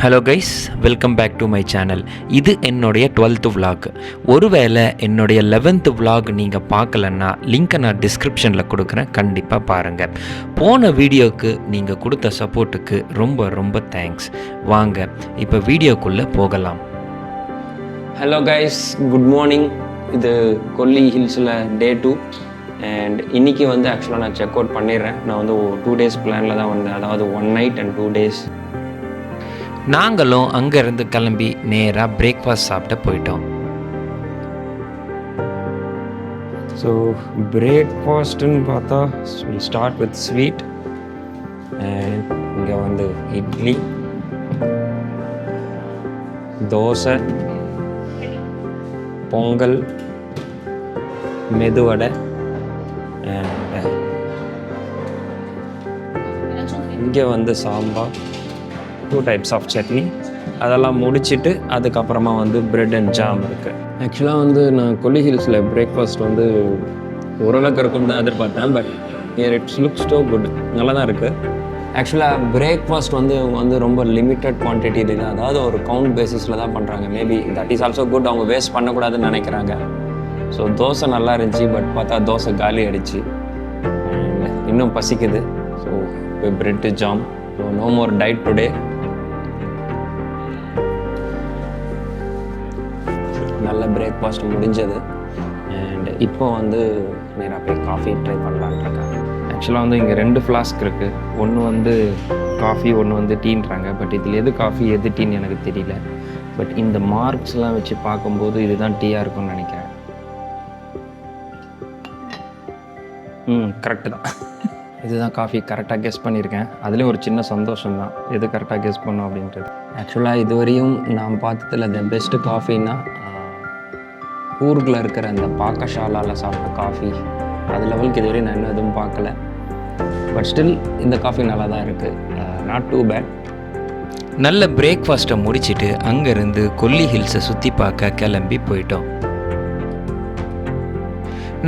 Hello guys, welcome back to my channel. இது என்னுடைய 12th vlog. ஒருவேளை என்னுடைய 11th vlog நீங்கள் பார்க்கலன்னா லிங்க்கை நான் டிஸ்கிரிப்ஷனில் கொடுக்குறேன், கண்டிப்பாக பாருங்கள். போன வீடியோவுக்கு நீங்கள் கொடுத்த சப்போர்ட்டுக்கு ரொம்ப ரொம்ப தேங்க்ஸ். வாங்க இப்போ வீடியோக்குள்ளே போகலாம். Hello guys, good morning. இது கொல்லி ஹில்ஸில் டே 2 அண்ட் இன்றைக்கி ஆக்சுவலாக நான் செக் அவுட் பண்ணிடுறேன். நான் 2 days பிளானில் தான் வந்தேன், அதாவது 1 night and 2 days. நாங்களும் அங்கேருந்து கிளம்பி நேராக பிரேக்ஃபாஸ்ட் சாப்பிட்டு போயிட்டோம். ஸோ பிரேக்ஃபாஸ்ட்டுன்னு பார்த்தா will start with sweet. And இங்கே இட்லி, தோசை, பொங்கல், மெதுவடை, அண்ட் இங்கே சாம்பார், 2 types ஆஃப் சட்னி. அதெல்லாம் முடிச்சுட்டு அதுக்கப்புறமா பிரெட் அண்ட் ஜாம் இருக்குது. ஆக்சுவலாக நான் கொல்லி ஹில்ஸில் பிரேக்ஃபாஸ்ட் ஓரளவுக்கு இருக்குன்னு தான் எதிர்பார்த்தேன். But it's looks to good, நல்லா தான் இருக்குது. ஆக்சுவலாக பிரேக்ஃபாஸ்ட் ரொம்ப லிமிட்டட் குவான்டிட்டி தான், அதாவது ஒரு கவுண்ட் பேசிஸில் தான் பண்ணுறாங்க. Maybe that is also good. அவங்க வேஸ்ட் பண்ணக்கூடாதுன்னு நினைக்கிறாங்க. ஸோ தோசை நல்லா இருந்துச்சு, பட் பார்த்தா தோசை காலி ஆகிடுச்சு. இன்னும் பசிக்குது. So bread jam. So no more diet today. நல்ல பிரேக்ஃபாஸ்ட் முடிஞ்சது. அண்ட் இப்போ நேராக போய் காஃபி ட்ரை பண்ணலான்னு இருக்கேன். ஆக்சுவலாக இங்கே 2 ஃப்ளாஸ்க் இருக்குது. ஒன்று காஃபி, ஒன்று டீன்றாங்க. பட் இதில் எது காஃபி எது டீன்னு எனக்கு தெரியல. பட் இந்த மார்க்ஸ்லாம் வச்சு பார்க்கும்போது இதுதான் டீயாக இருக்கும்னு நினைக்கிறேன். கரெக்டு தான். இதுதான் காஃபி. கரெக்டாக கெஸ் பண்ணியிருக்கேன். அதுலேயும் ஒரு சின்ன சந்தோஷம் தான், எது கரெக்டாக கெஸ் பண்ணோம் அப்படின்றது. ஆக்சுவலாக இதுவரையும் நான் பார்த்ததில் த பெஸ்ட்டு காஃபின்னா ஊருக்குள்ளே இருக்கிற அந்த பாக்கஷாலாவில் சாப்பிட்ட காஃபி. அது லெவலுக்கு இதுவரையும் நான் இன்னும் எதுவும் பார்க்கல. பட் ஸ்டில் இந்த காஃபி நல்லா தான் இருக்குது, நாட் டூ பேட். நல்ல பிரேக்ஃபாஸ்ட்டை முடிச்சுட்டு அங்கேருந்து கொல்லி ஹில்ஸை சுற்றி பார்க்க கிளம்பி போயிட்டோம்.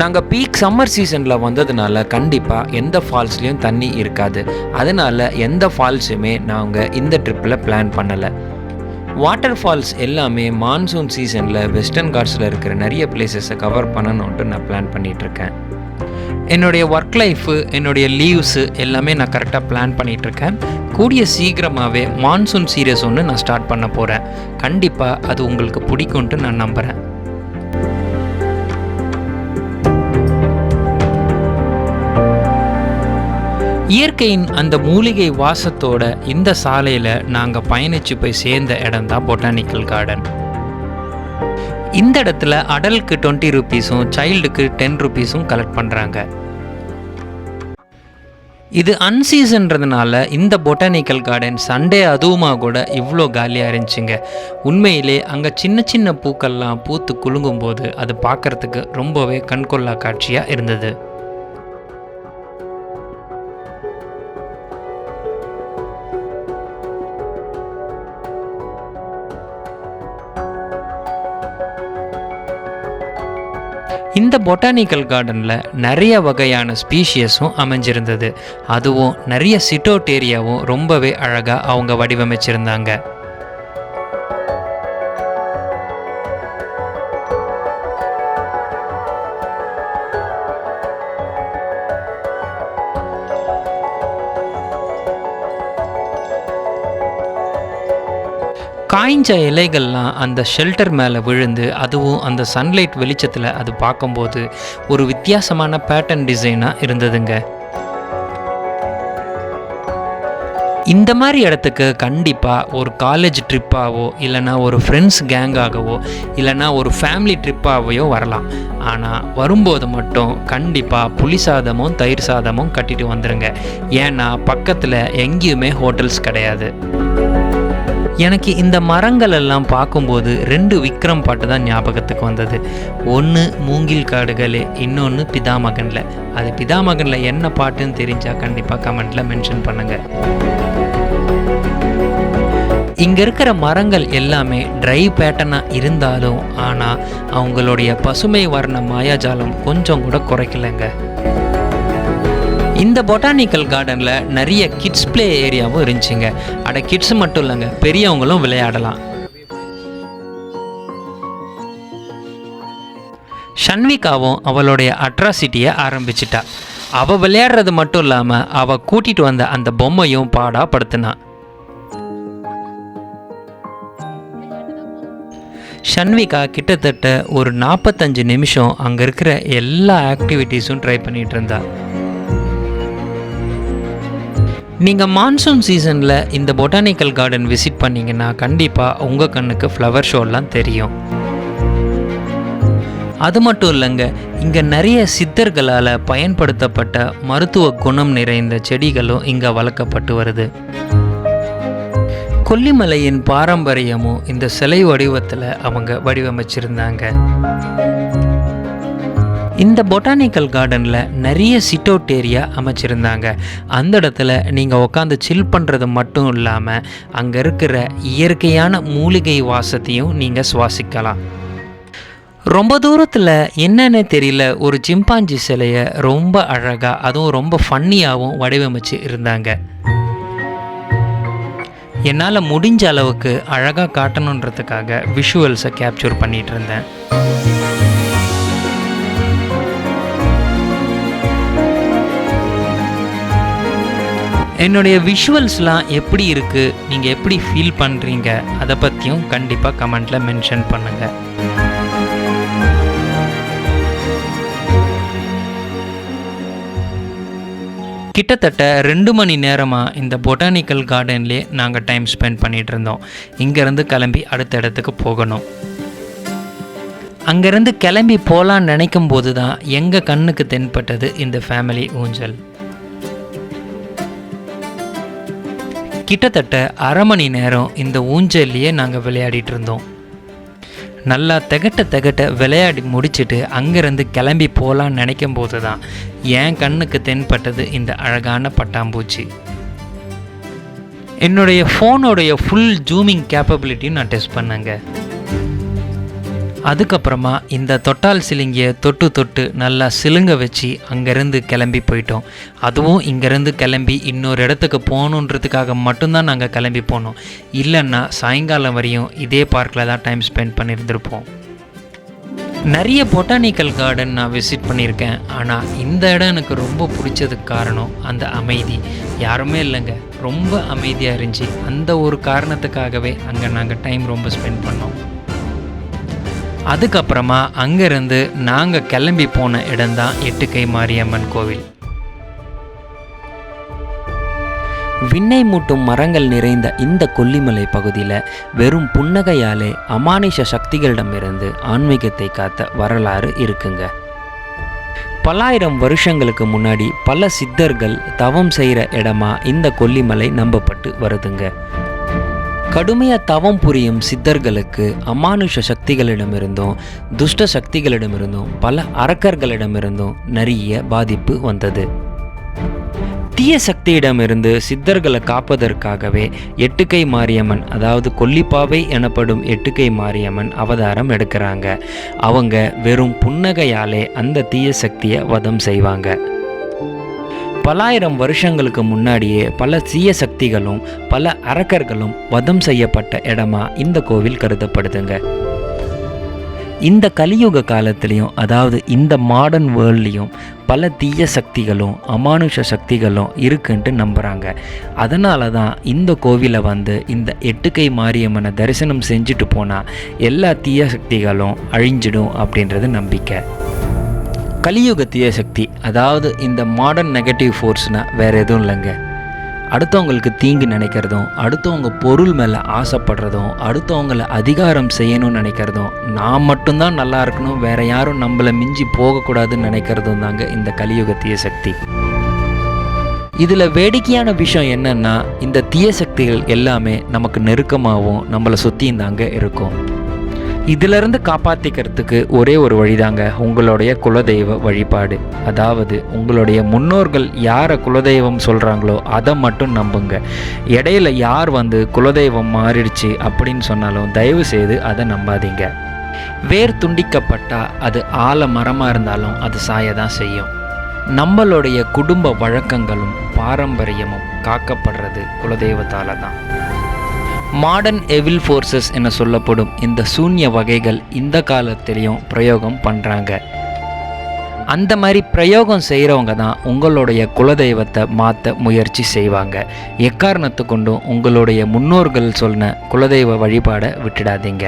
நாங்கள் பீக் சம்மர் சீசனில் வந்ததுனால கண்டிப்பாக எந்த ஃபால்ஸ்லேயும் தண்ணி இருக்காது. அதனால் எந்த ஃபால்ஸுமே நாங்கள் இந்த ட்ரிப்பில் பிளான் பண்ணலை. வாட்டர் ஃபால்ஸ் எல்லாமே மான்சூன் சீசனில் வெஸ்டர்ன் காட்ஸில் இருக்கிற நிறைய பிளேசஸை கவர் பண்ணணுன்ட்டு நான் பிளான் பண்ணிகிட்ருக்கேன். என்னுடைய ஒர்க் லைஃபு, என்னுடைய லீவ்ஸு எல்லாமே நான் கரெக்டாக பிளான் பண்ணிகிட்ருக்கேன். கூடிய சீக்கிரமாகவே மான்சூன் சீரியஸ் ஒன்று நான் ஸ்டார்ட் பண்ண போகிறேன். கண்டிப்பாக அது உங்களுக்கு பிடிக்கும்ன்ட்டு நான் நம்புகிறேன். இயற்கையின் அந்த மூலிகை வாசத்தோட இந்த சாலையில் நாங்கள் பயணித்து போய் சேர்ந்த இடம் தான் பொட்டானிக்கல் கார்டன். இந்த இடத்துல அடல்ட்டுக்கு 20 rupeesம் சைல்டுக்கு 10 rupeesம் கலெக்ட் பண்ணுறாங்க. இது அன்சீசன்றதுனால இந்த பொட்டானிக்கல் கார்டன் சண்டே அதுவுமா கூட இவ்வளோ காலியாக இருந்துச்சுங்க. உண்மையிலே அங்கே சின்ன சின்ன பூக்கள்லாம் பூத்து குலுங்கும் போது அது பார்க்குறதுக்கு ரொம்பவே கண்கொள்ளா காட்சியாக இருந்தது. இந்த பொட்டானிக்கல் கார்டனில் நிறைய வகையான ஸ்பீஷியஸும் அமைஞ்சிருந்தது. அதுவும் நிறைய சிட்டோட்டேரியாவும் ரொம்பவே அழகாக அவங்க வடிவமைச்சிருந்தாங்க. காய்ஞ்ச இலைகள்லாம் அந்த ஷெல்டர் மேலே விழுந்து, அதுவும் அந்த சன்லைட் வெளிச்சத்தில் அது பார்க்கும்போது ஒரு வித்தியாசமான பேட்டர்ன் டிசைனாக இருந்ததுங்க. இந்த மாதிரி இடத்துக்கு கண்டிப்பாக ஒரு காலேஜ் ட்ரிப்பாகவோ இல்லைனா ஒரு ஃப்ரெண்ட்ஸ் கேங்காகவோ இல்லைனா ஒரு ஃபேமிலி ட்ரிப்பாகவோ வரலாம். ஆனால் வரும்போது மட்டும் கண்டிப்பாக புளி சாதமும் தயிர் சாதமும் கட்டிட்டு வந்துடுங்க. ஏன்னா பக்கத்தில் எங்கேயுமே ஹோட்டல்ஸ் கிடையாது. எனக்கு இந்த மரங்கள் எல்லாம் பார்க்கும்போது 2 விக்ரம் பாட்டு தான் ஞாபகத்துக்கு வந்தது. ஒன்று மூங்கில் காடுகளே, இன்னொன்று பிதாமகனில். அது பிதாமகனில் என்ன பாட்டுன்னு தெரிஞ்சால் கண்டிப்பாக கமெண்ட்டில் மென்ஷன் பண்ணுங்கள். இங்கே இருக்கிற மரங்கள் எல்லாமே ட்ரை பேட்டர்னாக இருந்தாலும் ஆனால் அவங்களுடைய பசுமை வர்ண மாயாஜாலம் கொஞ்சம் கூட குறைக்கலைங்க. இந்த பொட்டானிக்கல் கார்டனில் நிறைய கிட்ஸ் ப்ளே ஏரியாவும் இருந்துச்சுங்க. கிட்ஸ் மட்டும் இல்லைங்க, பெரியவங்களும் விளையாடலாம். ஷன்விகாவும் அவளுடைய அட்ராசிட்டியை ஆரம்பிச்சிட்டா. அவள் விளையாடுறது மட்டும் இல்லாமல் அவள் கூட்டிகிட்டு வந்த அந்த பொம்மையும் பாடாப்படுத்தினா. ஷன்விகா கிட்டத்தட்ட ஒரு 45 நிமிஷம் அங்கே இருக்கிற எல்லா ஆக்டிவிட்டீஸும் ட்ரை பண்ணிகிட்டு இருந்தா. நீங்கள் மான்சூன் சீசனில் இந்த பொட்டானிக்கல் கார்டன் விசிட் பண்ணிங்கன்னா கண்டிப்பாக உங்கள் கண்ணுக்கு ஃப்ளவர் ஷோலாம் தெரியும். அது மட்டும் இல்லைங்க, இங்கே நிறைய சித்தர்களால் பயன்படுத்தப்பட்ட மருத்துவ குணம் நிறைந்த செடிகளும் இங்கே வளர்க்கப்பட்டு வருது. கொல்லிமலையின் பாரம்பரியமும் இந்த சிலை வடிவத்தில் அவங்க வடிவமைச்சிருந்தாங்க. இந்த பொட்டானிக்கல் கார்டனில் நிறைய சிட் அவுட் ஏரியா அமைச்சிருந்தாங்க. அந்த இடத்துல நீங்கள் உட்காந்து சில் பண்ணுறது மட்டும் இல்லாமல் அங்கே இருக்கிற இயற்கையான மூலிகை வாசத்தையும் நீங்கள் சுவாசிக்கலாம். ரொம்ப தூரத்தில் என்னென்னு தெரியல ஒரு சிம்பாஞ்சி சிலையை ரொம்ப அழகாக அதுவும் ரொம்ப ஃபன்னியாகவும் வடிவமைச்சு இருந்தாங்க. என்னால் முடிஞ்ச அளவுக்கு அழகாக காட்டணுன்றதுக்காக விஷுவல்ஸை கேப்சர் பண்ணிகிட்டு இருந்தேன். என்னுடைய விஷுவல்ஸ்லாம் எப்படி இருக்குது, நீங்கள் எப்படி ஃபீல் பண்ணுறீங்க, அதை பற்றியும் கண்டிப்பாக கமெண்ட்டில் மென்ஷன் பண்ணுங்கள். கிட்டத்தட்ட 2 மணி நேரமாக இந்த பொட்டானிக்கல் கார்டன்லேயே நாங்கள் டைம் ஸ்பெண்ட் பண்ணிகிட்டு இருந்தோம். இங்கேருந்து கிளம்பி அடுத்த இடத்துக்கு போகணும். அங்கேருந்து கிளம்பி போகலான்னு நினைக்கும் போது தான் எங்கள் கண்ணுக்கு தென்பட்டது இந்த ஃபேமிலி ஊஞ்சல். கிட்டத்தட்ட 1/2 மணி நேரம் இந்த ஊஞ்சல்லையே நாங்கள் விளையாடிட்டு இருந்தோம். நல்லா திகட்ட விளையாடி முடிச்சுட்டு அங்கேருந்து கிளம்பி போகலான்னு நினைக்கும் போது தான் என் கண்ணுக்கு தென்பட்டது இந்த அழகான பட்டாம்பூச்சி. என்னுடைய ஃபோனோடைய ஃபுல் ஜூமிங் கேப்பபிலிட்டியும் நான் டெஸ்ட் பண்ணேங்க. அதுக்கப்புறமா இந்த தொட்டால் சிலிங்கியை தொட்டு நல்லா சிலுங்க வச்சு அங்கேருந்து கிளம்பி போயிட்டோம். அதுவும் இங்கேருந்து கிளம்பி இன்னொரு இடத்துக்கு போகணுன்றதுக்காக மட்டும்தான் நாங்கள் கிளம்பி போனோம். இல்லைன்னா சாயங்காலம் வரையும் இதே பார்க்கில் தான் டைம் ஸ்பெண்ட் பண்ணியிருந்திருப்போம். நிறைய பொட்டானிக்கல் கார்டன் நான் விசிட் பண்ணியிருக்கேன். ஆனால் இந்த இடம் எனக்கு ரொம்ப பிடிச்சதுக்கு காரணம் அந்த அமைதி. யாருமே இல்லைங்க, ரொம்ப அமைதியாக இருந்துச்சு. அந்த ஒரு காரணத்துக்காகவே அங்கே நாங்கள் டைம் ரொம்ப ஸ்பெண்ட் பண்ணோம். அதுக்கப்புறமா அங்கேருந்து நாங்கள் கிளம்பி போன இடம்தான் எட்டுக்கை மாரியம்மன் கோவில். விண்ணை மூட்டும் மரங்கள் நிறைந்த இந்த கொல்லிமலை பகுதியில் வெறும் புன்னகையாலே அமானுஷ சக்திகளிடமிருந்து ஆன்மீகத்தை காத்த வரலாறு இருக்குங்க. பல்லாயிரம் வருஷங்களுக்கு முன்னாடி பல சித்தர்கள் தவம் செய்கிற இடமா இந்த கொல்லிமலை நம்பப்பட்டு வருதுங்க. கடுமையாக தவம் புரியும் சித்தர்களுக்கு அமானுஷ சக்திகளிடமிருந்தும் துஷ்ட சக்திகளிடமிருந்தும் பல அரக்கர்களிடமிருந்தும் நிறைய பாதிப்பு வந்தது. தீய சக்தியிடமிருந்து சித்தர்களை காப்பதற்காகவே எட்டுக்கை மாரியம்மன், அதாவது கொல்லிப்பாவை எனப்படும் எட்டுக்கை மாரியம்மன் அவதாரம் எடுக்கிறாங்க. அவங்க வெறும் புன்னகையாலே அந்த தீய சக்தியை வதம் செய்வாங்க. பல்லாயிரம் வருஷங்களுக்கு முன்னாடியே பல தீய சக்திகளும் பல அரக்கர்களும் வதம் செய்யப்பட்ட இடமா இந்த கோவில் கருதப்படுதுங்க. இந்த கலியுக காலத்திலையும், அதாவது இந்த மாடர்ன் வேர்ல்ட்லேயும் பல தீய சக்திகளும் அமானுஷ சக்திகளும் இருக்குன்ட்டு நம்புகிறாங்க. அதனால தான் இந்த கோவிலை வந்து இந்த எட்டுக்கை மாரியம்மனை தரிசனம் செஞ்சுட்டு போனால் எல்லா தீய சக்திகளும் அழிஞ்சிடும் அப்படின்றது நம்பிக்கை. கலியுக தீய சக்தி, அதாவது இந்த மாடர்ன் நெகட்டிவ் ஃபோர்ஸ்னால் வேறு எதுவும் இல்லைங்க. அடுத்தவங்களுக்கு தீங்கு நினைக்கிறதும், அடுத்தவங்க பொருள் மேலே ஆசைப்படுறதும், அடுத்தவங்களை அதிகாரம் செய்யணும்னு நினைக்கிறதும், நான் மட்டும்தான் நல்லா இருக்கணும், வேறு யாரும் நம்மளை மிஞ்சி போகக்கூடாதுன்னு நினைக்கிறதும் தாங்க இந்த கலியுக தீய சக்தி. இதில் வேடிக்கையான விஷயம் என்னென்னா, இந்த தீய சக்திகள் எல்லாமே நமக்கு நெருக்கமாகவும் நம்மளை சுற்றியும் தாங்க இருக்கும். இதிலிருந்து காப்பாற்றிக்கிறதுக்கு ஒரே ஒரு வழிதாங்க உங்களுடைய குலதெய்வ வழிபாடு. அதாவது உங்களுடைய முன்னோர்கள் யாரை குலதெய்வம் சொல்கிறாங்களோ அதை மட்டும் நம்புங்க. இடையில யார் வந்து குலதெய்வம் மாறிடுச்சு அப்படின்னு சொன்னாலும் தயவு செய்து அதை நம்பாதீங்க. வேர் துண்டிக்கப்பட்டால் அது ஆல மரமாக இருந்தாலும் அது சாய தான் செய்யும். நம்மளுடைய குடும்ப வழக்கங்களும் பாரம்பரியமும் காக்கப்படுறது குலதெய்வத்தால் தான். மாடர்ன் எவில் ஃபோர்ஸஸ் என சொல்லப்படும் இந்த சூன்ய வகைகள் இந்த காலத்திலையும் பிரயோகம் பண்ணுறாங்க. அந்த மாதிரி பிரயோகம் செய்கிறவங்க தான் உங்களுடைய குலதெய்வத்தை மாற்ற முயற்சி செய்வாங்க. எக்காரணத்து கொண்டும் உங்களுடைய முன்னோர்கள் சொன்ன குலதெய்வ வழிபாடை விட்டுடாதீங்க.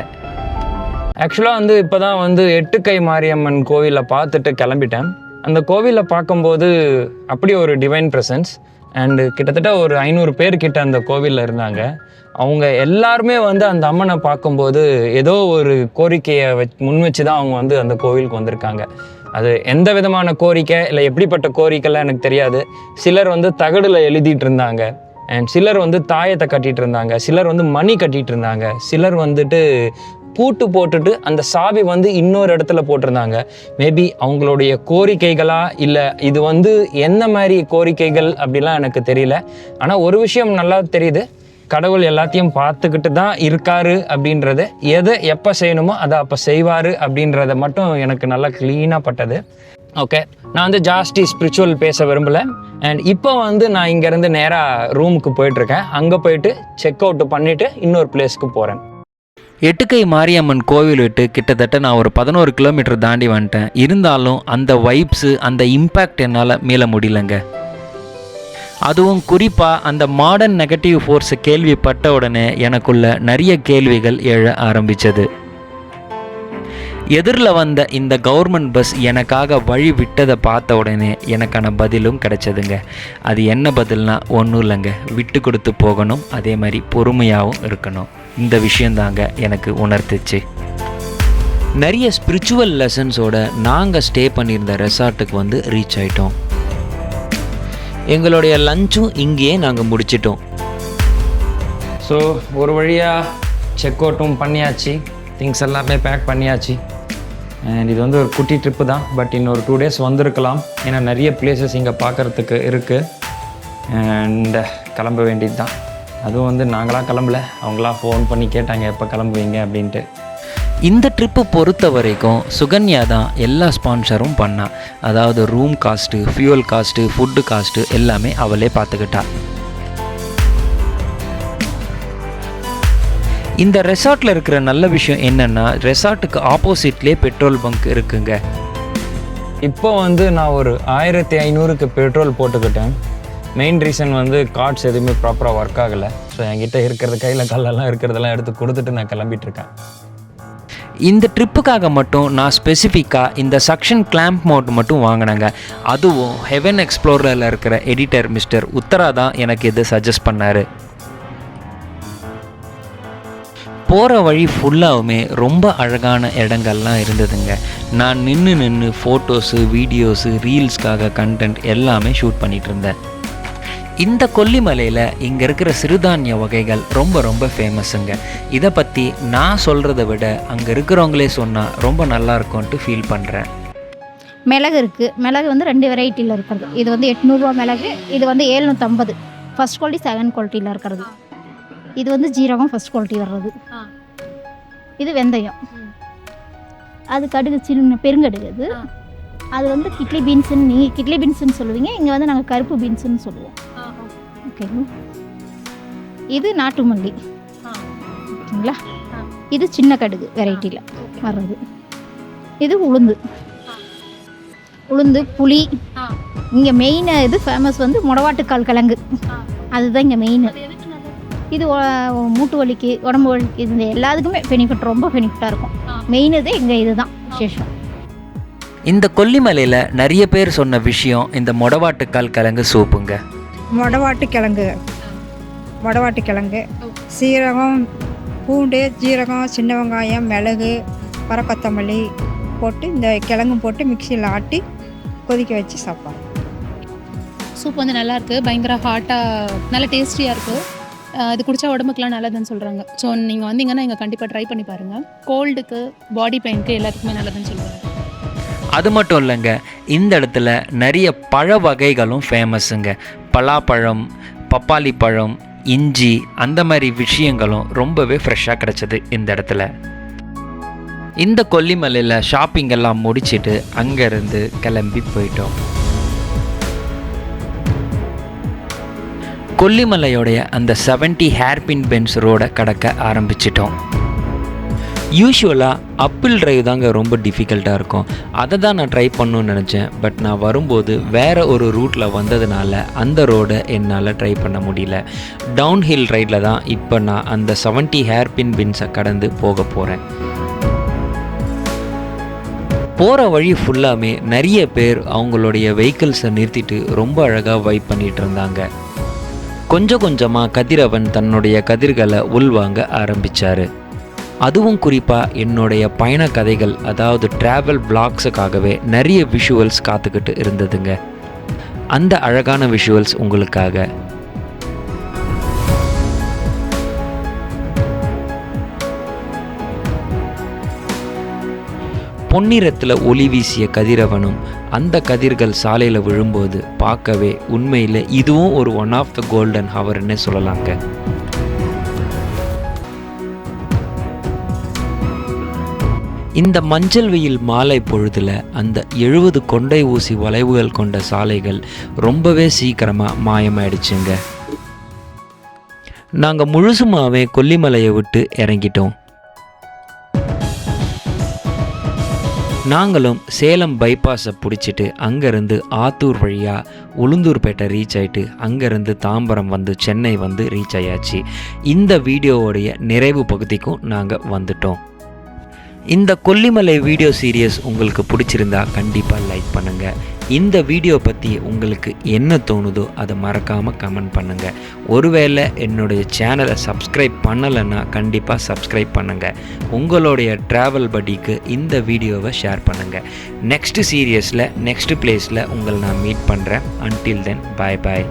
ஆக்சுவலாக வந்து இப்போ தான் வந்து எட்டுக்கை மாரியம்மன் கோவிலை பார்த்துட்டு கிளம்பிட்டேன். அந்த கோவிலை பார்க்கும்போது அப்படி ஒரு டிவைன் ப்ரெசன்ஸ். அண்டு கிட்டத்தட்ட ஒரு 500 பேர்கிட்ட அந்த கோவிலில் இருந்தாங்க. அவங்க எல்லாருமே வந்து அந்த அம்மனை பார்க்கும்போது ஏதோ ஒரு கோரிக்கையை முன் வச்சு தான் அவங்க வந்து அந்த கோவிலுக்கு வந்திருக்காங்க. அது எந்த விதமான கோரிக்கை இல்லை எப்படிப்பட்ட கோரிக்கைலாம் எனக்கு தெரியாது. சிலர் வந்து தகடில் எழுதிட்டு இருந்தாங்க, அண்ட் சிலர் வந்து தாயத்தை கட்டிகிட்டு இருந்தாங்க, சிலர் வந்து மணி கட்டிகிட்டு இருந்தாங்க, சிலர் வந்துட்டு பூட்டு போட்டுட்டு அந்த சாவி வந்து இன்னொரு இடத்துல போட்டிருந்தாங்க. மேபி அவங்களுடைய கோரிக்கைகளா இல்லை இது வந்து என்ன மாதிரி கோரிக்கைகள் அப்படிலாம் எனக்கு தெரியல. ஆனால் ஒரு விஷயம் நல்லா தெரியுது, கடவுள் எல்லாத்தையும் பார்த்துக்கிட்டு தான் இருக்காரு அப்படின்றது, எதை எப்போ செய்யணுமோ அதை அப்போ செய்வார் அப்படின்றத மட்டும் எனக்கு நல்லா க்ளீனாக பட்டது. ஓகே, நான் வந்து ஜாஸ்தி ஸ்பிரிச்சுவல் பேச விரும்பலை. அண்ட் இப்போ வந்து நான் இங்கேருந்து நேராக ரூமுக்கு போயிட்டுருக்கேன். அங்கே போயிட்டு செக் அவுட் பண்ணிவிட்டு இன்னொரு பிளேஸ்க்கு போகிறேன். எட்டுக்கை மாரியம்மன் கோவில் விட்டு கிட்டத்தட்ட நான் ஒரு 11 கிலோமீட்டர் தாண்டி வந்துட்டேன். இருந்தாலும் அந்த வைப்ஸு, அந்த இம்பேக்ட் என்னால் மீள முடியலங்க. அதுவும் குறிப்பாக அந்த மாடர்ன் நெகட்டிவ் ஃபோர்ஸை கேள்விப்பட்ட உடனே எனக்குள்ள நிறைய கேள்விகள் எழ ஆரம்பித்தது. எதிரில் வந்த இந்த கவர்மெண்ட் பஸ் எனக்காக வழி விட்டதை பார்த்த உடனே எனக்கான பதிலும் கிடைச்சதுங்க. அது என்ன பதில்னா ஒன்றும் இல்லைங்க, விட்டு கொடுத்து போகணும், அதே மாதிரி பொறுமையாகவும் இருக்கணும். இந்த விஷயந்தாங்க எனக்கு உணர்த்துச்சு. நிறைய ஸ்பிரிச்சுவல் லெசன்ஸோட நாங்கள் ஸ்டே பண்ணியிருந்த ரெசார்ட்டுக்கு வந்து ரீச் ஆகிட்டோம். எங்களுடைய லஞ்சும் இங்கேயே நாங்கள் முடிச்சிட்டோம். ஸோ ஒரு வழியாக செக் அவுட்டும் பண்ணியாச்சு, திங்ஸ் எல்லாமே பேக் பண்ணியாச்சு. அண்ட் இது வந்து ஒரு குட்டி ட்ரிப்பு தான், பட் இன்னொரு 2 days வந்திருக்கலாம். ஏன்னா நிறைய பிளேசஸ் இங்கே பார்க்குறதுக்கு இருக்குது. அண்ட் கிளம்ப வேண்டியது தான். அதுவும் வந்து நாங்களாம் கிளம்பல, அவங்களாம் ஃபோன் பண்ணி கேட்டாங்க எப்போ கிளம்புவீங்க அப்படின்ட்டு. இந்த ட்ரிப்பு பொறுத்த வரைக்கும் சுகன்யா தான் எல்லா ஸ்பான்சரும் பண்ணா. அதாவது room cost, fuel cost, food cost எல்லாமே அவளே பார்த்துக்கிட்டா. இந்த ரெசார்ட்டில் இருக்கிற நல்ல விஷயம் என்னென்னா, ரெசார்ட்டுக்கு ஆப்போசிட்லேயே பெட்ரோல் பங்க் இருக்குங்க. இப்போ வந்து நான் ஒரு 1500க்கு பெட்ரோல் போட்டுக்கிட்டேன். மெயின் ரீசன் வந்து கார்ட்ஸ் எதுவுமே ப்ராப்பராக ஒர்க் ஆகலை. ஸோ என்கிட்ட இருக்கிறது கையில் கல்லெல்லாம் இருக்கிறதெல்லாம் எடுத்து கொடுத்துட்டு நான் கிளம்பிட்டுருக்கேன். இந்த ட்ரிப்புக்காக மட்டும் நான் ஸ்பெசிஃபிக்காக இந்த சக்ஷன் கிளாம்ப் மோட் மட்டும் வாங்கினேங்க. அதுவும் ஹெவன் எக்ஸ்ப்ளோரரில் இருக்கிற எடிட்டர் மிஸ்டர் உத்தரா தான் எனக்கு இது சஜஸ்ட் பண்ணார். போகிற வழி ஃபுல்லாகவுமே ரொம்ப அழகான இடங்கள்லாம் இருந்ததுங்க. நான் நின்று ஃபோட்டோஸு, வீடியோஸு, ரீல்ஸ்க்காக கண்டென்ட் எல்லாமே ஷூட் பண்ணிகிட்டு இருந்தேன். இந்த கொல்லிமலையில் இங்கே இருக்கிற சிறுதானிய வகைகள் ரொம்ப ரொம்ப ஃபேமஸுங்க. இதை பற்றி நான் சொல்கிறத விட அங்கே இருக்கிறவங்களே சொன்னால் ரொம்ப நல்லா இருக்கும்ன்ட்டு ஃபீல் பண்ணுறேன். மிளகு இருக்குது. மிளகு வந்து 2 வெரைட்டியில் இருக்கிறது. இது வந்து 800 ரூபா மிளகு, இது வந்து 750. ஃபஸ்ட் குவாலிட்டி, செகண்ட் குவாலிட்டியில் இருக்கிறது. இது வந்து ஜீரகம் ஃபஸ்ட் குவாலிட்டி வர்றது. இது வெந்தயம், அது கடுகு, சின்ன பெருங்கடுகு. அது வந்து கிட்லி பீன்ஸுன்னு நீங்கள் கிட்லி பீன்ஸுன்னு சொல்லுவீங்க, இங்கே வந்து நாங்கள் கருப்பு பீன்ஸுன்னு சொல்லுவோம். ஓகேங்களா. இது நாட்டு மல்லி. ஓகேங்களா. இது சின்ன கடுகு வெரைட்டியில் வர்றது. இது உளுந்து, புளி. இங்கே மெயின் இது ஃபேமஸ் வந்து மொடவாட்டுக்கால் கிழங்கு, அதுதான் இங்கே மெயின். இது மூட்டு வலிக்கு, உடம்பு வலிக்கு, இது எல்லாத்துக்குமே பெனிஃபிட், ரொம்ப பெனிஃபிட்டாக இருக்கும். மெயின் இது இங்கே இதுதான் விசேஷம். இந்த கொல்லிமலையில் நிறைய பேர் சொன்ன விஷயம் இந்த மொடவாட்டுக்கால் கிழங்கு சூப்புங்க. மொடவாட்டு கிழங்கு சீரகம், பூண்டு, ஜீரகம், சின்ன வெங்காயம், மிளகு, வரக்கொத்தமல்லி போட்டு இந்த கிழங்கும் போட்டு மிக்சியில் ஆட்டி கொதிக்க வச்சு சாப்பிடுவோம். சூப் வந்து நல்லாயிருக்கு, பயங்கர ஹாட்டாக நல்ல டேஸ்டியாக இருக்குது. இது குடித்தா உடம்புக்குலாம் நல்லதுன்னு சொல்கிறாங்க. ஸோ நீங்கள் வந்தீங்கன்னா இங்கே கண்டிப்பாக ட்ரை பண்ணி பாருங்கள். கோல்டுக்கு, பாடி பெயினுக்கு எல்லாத்துக்குமே நல்லதுன்னு சொல்லுவாங்க. அது மட்டும் இல்லைங்க, இந்த இடத்துல நிறைய பழ வகைகளும் ஃபேமஸுங்க. பலாப்பழம், பப்பாளி பழம், இஞ்சி, அந்த மாதிரி விஷயங்களும் ரொம்பவே ஃப்ரெஷ்ஷாக கிடச்சிது இந்த இடத்துல. இந்த கொல்லிமலையில் ஷாப்பிங் எல்லாம் முடிச்சுட்டு அங்கேருந்து கிளம்பி போயிட்டோம். கொல்லிமலையோடைய அந்த 70 ஹேர்பின் பென்ஸ் ரோடை கடக்க ஆரம்பிச்சிட்டோம். யூஷுவலாக அப்பிள் டிரைவ் தாங்க ரொம்ப டிஃபிகல்ட்டாக இருக்கும். அதை தான் நான் ட்ரை பண்ணணும்னு நினச்சேன். பட் நான் வரும்போது வேறு ஒரு ரூட்டில் வந்ததுனால அந்த ரோடை என்னால் ட்ரை பண்ண முடியல. டவுன் ஹில் ரைடில் தான் இப்போ நான் அந்த 70 ஹேர்பின் பென்ஸை கடந்து போக போகிறேன். போகிற வழி ஃபுல்லாமே நிறைய பேர் அவங்களுடைய வெஹிக்கிள்ஸை நிறுத்திட்டு ரொம்ப அழகாக வைப் பண்ணிகிட்டு இருந்தாங்க. கொஞ்சம் கொஞ்சமாக கதிரவன் தன்னுடைய கதிர்களை உள்வாங்க ஆரம்பித்தார். அதுவும் குறிப்பாக என்னுடைய பயண கதைகள், அதாவது ட்ராவல் பிளாக்ஸுக்காகவே நிறைய விஷுவல்ஸ் காத்துக்கிட்டு இருந்ததுங்க. அந்த அழகான விஷுவல்ஸ் உங்களுக்காக. பொன்னிறத்தில் ஒளி வீசிய கதிரவனும் அந்த கதிர்கள் சாலையில் விழும்போது பார்க்கவே உண்மையில் இதுவும் ஒரு ஒன் ஆஃப் த கோல்டன் ஹவர்னு சொல்லலாங்க. இந்த மஞ்சள் வெயில் மாலை பொழுதில் அந்த 70 கொண்டை ஊசி வளைவுகள் கொண்ட சாலைகள் ரொம்பவே சீக்கிரமாக மாயமாயிடுச்சுங்க. நாங்கள் முழுசுமாகவே கொல்லிமலையை விட்டு இறங்கிட்டோம். நாங்களும் சேலம் பைபாஸை பிடிச்சிட்டு அங்கேருந்து ஆத்தூர் வழியாக உளுந்தூர்பேட்டை ரீச் ஆகிட்டு அங்கேருந்து தாம்பரம் வந்து சென்னை வந்து ரீச் ஆயாச்சு. இந்த வீடியோவோடைய நிறைவு பகுதிக்கும் நாங்கள் வந்துட்டோம். இந்த கொல்லிமலை வீடியோ சீரியஸ் உங்களுக்கு பிடிச்சிருந்தா கண்டிப்பாக லைக் பண்ணுங்கள். இந்த வீடியோ பற்றி உங்களுக்கு என்ன தோணுதோ அதை மறக்காமல் கமெண்ட் பண்ணுங்கள். ஒருவேளை என்னுடைய சேனலை சப்ஸ்கிரைப் பண்ணலைன்னா கண்டிப்பாக சப்ஸ்கிரைப் பண்ணுங்கள். உங்களுடைய ட்ராவல் பட்டிக்கு இந்த வீடியோவை ஷேர் பண்ணுங்கள். நெக்ஸ்ட் சீரியஸில் நெக்ஸ்ட் பிளேஸில் உங்களை நான் மீட் பண்ணுறேன். அன்டில் தென் பாய் பாய்.